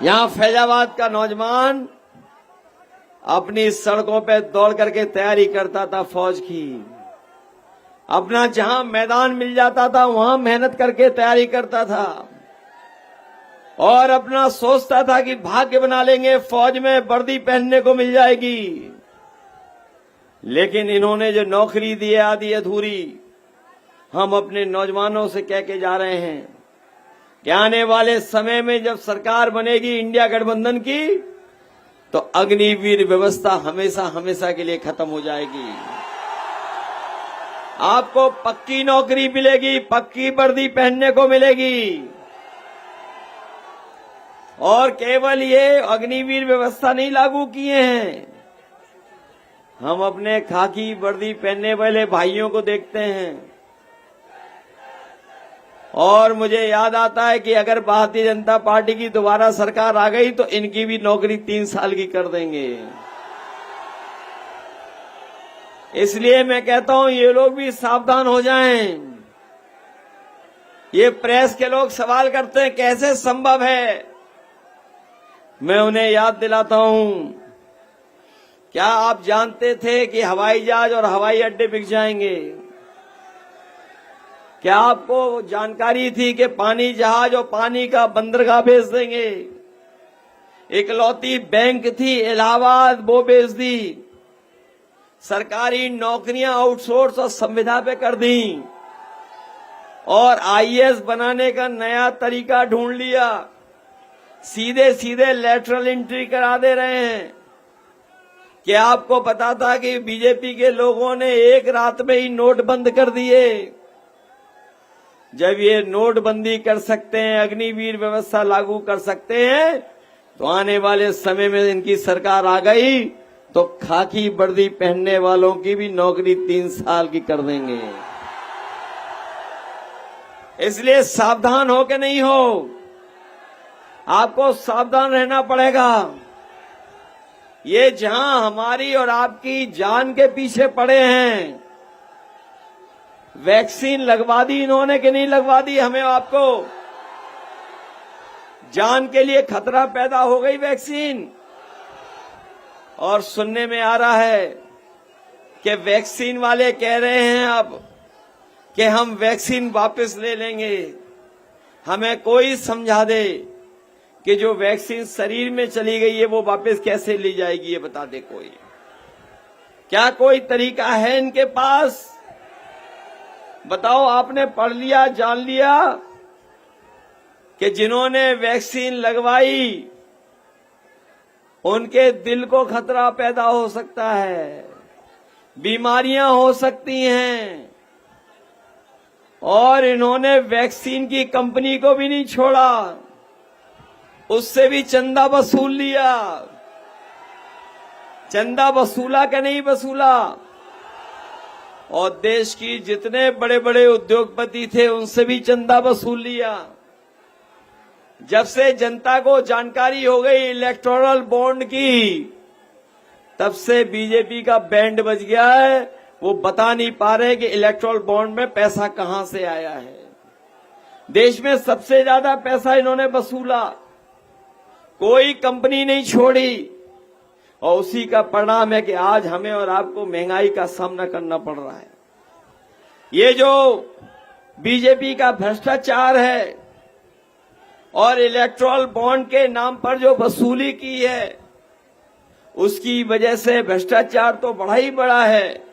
यहां फैजाबाद का नौजवान अपनी सड़कों पे दौड़ करके तैयारी करता था फौज की। अपना जहां मैदान मिल जाता था वहां मेहनत करके तैयारी करता था और अपना सोचता था कि भाग्य बना लेंगे, फौज में वर्दी पहनने को मिल जाएगी। लेकिन इन्होंने जो नौकरी दी है आधी अधूरी, हम अपने नौजवानों से कह के जा रहे हैं कि आने वाले समय में जब सरकार बनेगी इंडिया गठबंधन की, तो अग्निवीर व्यवस्था हमेशा हमेशा के लिए खत्म हो जाएगी। आपको पक्की नौकरी मिलेगी, पक्की वर्दी पहनने को मिलेगी। और केवल ये अग्निवीर व्यवस्था नहीं लागू किए हैं, हम अपने खाकी वर्दी पहनने वाले भाइयों को देखते हैं और मुझे याद आता है कि अगर भारतीय जनता पार्टी की दोबारा सरकार आ गई तो इनकी भी नौकरी 3 साल की कर देंगे। इसलिए मैं कहता हूं ये लोग भी सावधान हो जाएं। ये प्रेस के लोग सवाल करते हैं कैसे संभव है, मैं उन्हें याद दिलाता हूं, क्या आप जानते थे कि हवाई जहाज और हवाई अड्डे बिक जाएंगे? क्या आपको जानकारी थी कि पानी जहाज और पानी का बंदरगाह बेच देंगे? इकलौती बैंक थी इलाहाबाद, वो बेच दी। सरकारी नौकरियां आउटसोर्स और संविदा पे कर दी और आईएएस बनाने का नया तरीका ढूंढ लिया। सीधे सीधे लेटरल एंट्री करा दे रहे हैं। क्या आपको पता था कि बीजेपी के लोगों ने एक रात में ही नोट बंद कर दिए? जब ये नोटबंदी कर सकते हैं, अग्निवीर व्यवस्था लागू कर सकते हैं, तो आने वाले समय में इनकी सरकार आ गई तो खाकी वर्दी पहनने वालों की भी नौकरी 3 साल की कर देंगे। इसलिए सावधान हो के नहीं हो, आपको सावधान रहना पड़ेगा। ये जहां हमारी और आपकी जान के पीछे पड़े हैं, वैक्सीन लगवा दी इन्होंने कि नहीं लगवा दी? हमें आपको जान के लिए खतरा पैदा हो गई वैक्सीन। और सुनने में आ रहा है कि वैक्सीन वाले कह रहे हैं अब कि हम वैक्सीन वापस ले लेंगे। हमें कोई समझा दे कि जो वैक्सीन शरीर में चली गई है वो वापस कैसे ली जाएगी, ये बता दे कोई। क्या कोई तरीका है इनके पास? बताओ, आपने पढ़ लिया, जान लिया कि जिन्होंने वैक्सीन लगवाई उनके दिल को खतरा पैदा हो सकता है, बीमारियां हो सकती हैं, और इन्होंने वैक्सीन की कंपनी को भी नहीं छोड़ा, उससे भी चंदा वसूल लिया। चंदा वसूला कि नहीं वसूला? और देश की जितने बड़े बड़े उद्योगपति थे उनसे भी चंदा वसूल लिया। जब से जनता को जानकारी हो गई इलेक्टोरल बॉन्ड की, तब से बीजेपी का बैंड बज गया है। वो बता नहीं पा रहे कि इलेक्टोरल बॉन्ड में पैसा कहां से आया है। देश में सबसे ज्यादा पैसा इन्होंने वसूला, कोई कंपनी नहीं छोड़ी, और उसी का परिणाम है कि आज हमें और आपको महंगाई का सामना करना पड़ रहा है। ये जो बीजेपी का भ्रष्टाचार है और इलेक्टोरल बॉन्ड के नाम पर जो वसूली की है, उसकी वजह से भ्रष्टाचार तो बढ़ा ही बढ़ा है।